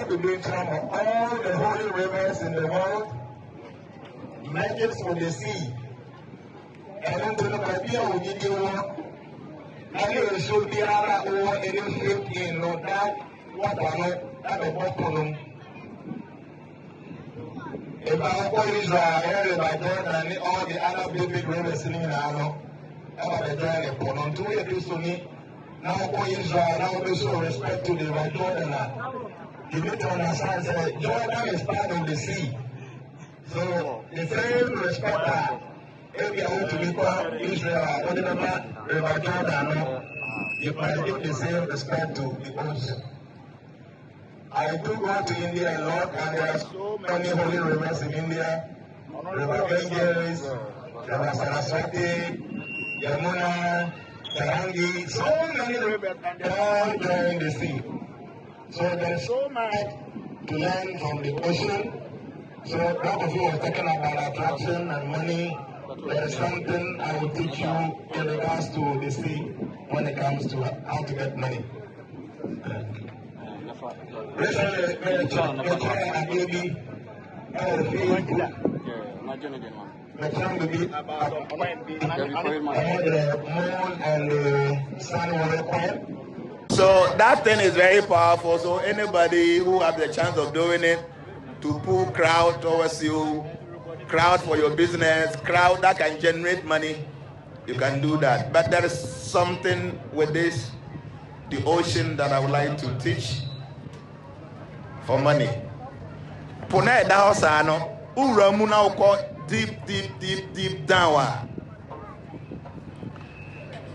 to do travel all the holy rivers in the world, merges with the sea. And then to look at the video, and it should be or it is shaped in no that what I know that the bottom. If I call Israel, by Jordan, and all the other big rivers in Nano, about the Jordan, put on 2 years to me. Now call Israel, now we show respect to the Jordan. You need to understand that Jordan is part of the sea. So the same respect that if you want to become Israel, whatever River Jordan, you must give the same respect to the ocean. I do go to India a lot, and there are so many holy rivers in India. River Ganges, River Saraswati, Yamuna, Tarangi, so many rivers, and they all join the sea. So there's so much to learn from the ocean. So a lot of you are talking about attraction and money. There is something I will teach you in regards to the sea when it comes to how to get money. Recently, I trying to be about the moon and the sun water. So that thing is very powerful. So anybody who has the chance of doing it, to pull crowd towards you, crowd for your business, crowd that can generate money, you can do that. But there is something with this, the ocean, that I would like to teach for money. Pone da hosano, uramuna uko deep down.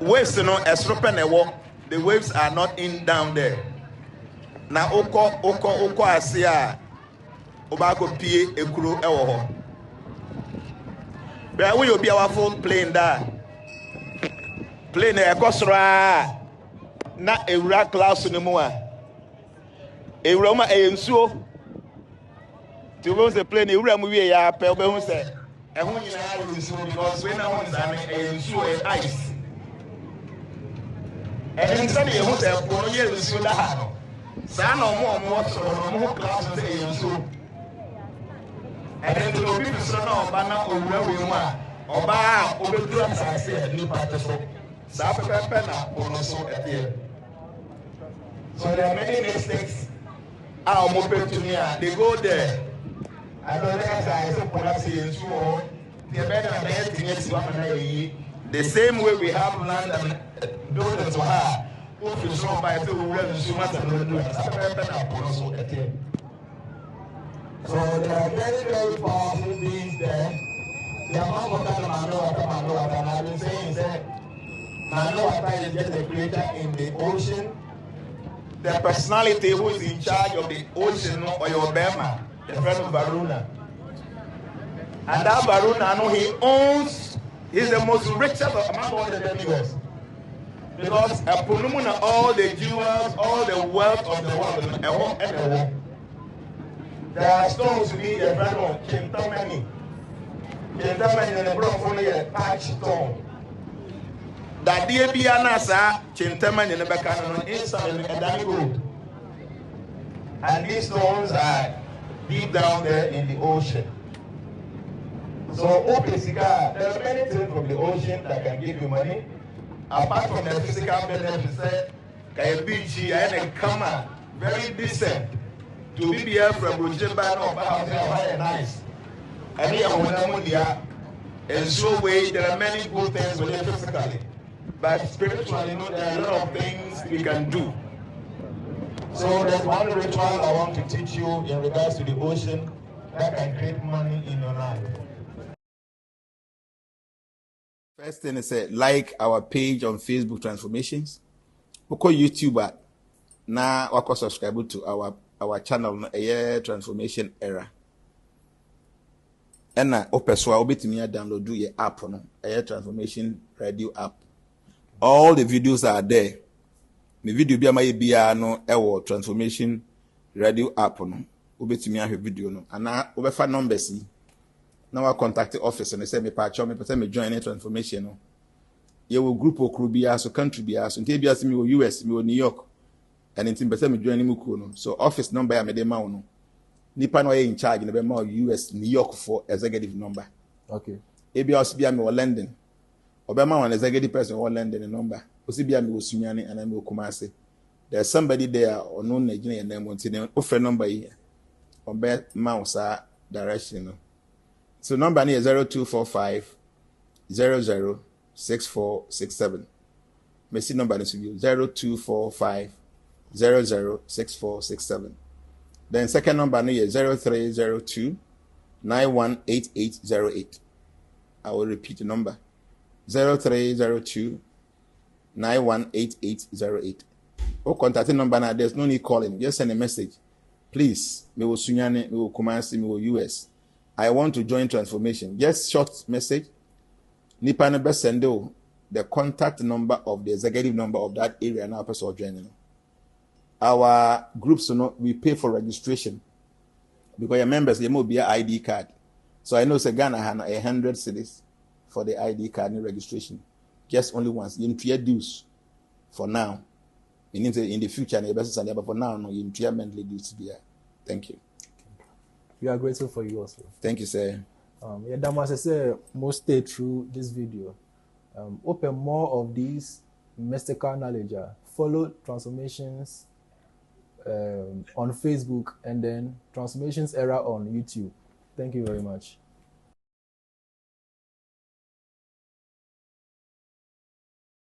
Waves no esrope ne wo. The waves are not in down there. Na oko asia obako pie ekuro ewo ho. But we will be our phone plane that. Plane e kosra na ewura class no mu a. Ewura ma ensuo. Ti wo se plane ewura mu wie ya pe obehu se. Ehu nyina ensuo because we na ho nzame ensuo e ice. And instead of you say, "For you to see that, son or more class of the so." And then to the people say, "No, but now where we want, or by over to us, I say, new partition." South Africa, also at the so there are many mistakes. Our mobile to me, they go there. I don't know as I say, policy and so on. The better thing is the same way we have land and buildings to her. If you saw by the way, so much and do it. So there are very, very powerful beings there. The amount of time and I've been saying that Manoa is just the creator in the ocean. The personality who is in charge of the ocean or your Bema, the friend of Varuna. And that Varuna, no, he owns. He's the most richest among all the demigods. Because all the jewels, all the wealth of the world, there are stones to be a friend of Chintamani. Chintamani and the Brooklyn a patch stone. That dear Bianasa, Chintamani and the Bacanon inside a demigod. And these stones are deep down there in the ocean. So, there are many things from the ocean that can give you money. Apart from the physical benefits, can be and come very decent to be here from Rujimba or nice. And here, and so way, there are many good things with it physically. But spiritually, there are a lot of things we can do. So, there's one ritual I want to teach you in regards to the ocean that can create money in your life. First thing is like our page on Facebook Transformations. We call YouTuber now. We can subscribe to our channel Transformation Era. And now, opeswa obetimi download do your app no Transformation Radio app. All the videos are there. The video be my bia no Transformation Radio app no obetimi ahwe video no ana obefa numbers. Now I contact the office and they say me patch me join Transformation no. You will group or crew be as a country be as until be as me US, me New York. and in person me join mu kuo no. So office number ya me de ma wo no. Nipa no in charge na be ma US New York for executive number. Okay. Ebi osibia me wo London. Obema one executive person wo London number. Osibia me wo Sunyani and me wo Kumasi. There's somebody there or no Nigerian name won't see offer number here. Obe mouse direction no. So number is 0245 006467. Messi number is 0245 006467. Then second number is 0302 918808. I will repeat the number 0302 918808. Oh, contact number now. There's no need calling. Just send a message. Please, me wo Sunyani, me wo Kumasi, me wo US. I want to join transformation. Just short message. Nipa no be send the contact number of the executive number of that area now person joining. Our groups, we pay for registration because your members they must be an ID card. So I know say Ghana has 100 cedis for the ID card and registration. Just only once. You need dues for now. In the future, but for now, no, you monthly dues to be here. Thank you. We are grateful for you also. Thank you, sir. Yeah, that must say most stay through this video. Open more of these mystical knowledge. Follow Transformations on Facebook and then Transformations Era on YouTube. Thank you very much.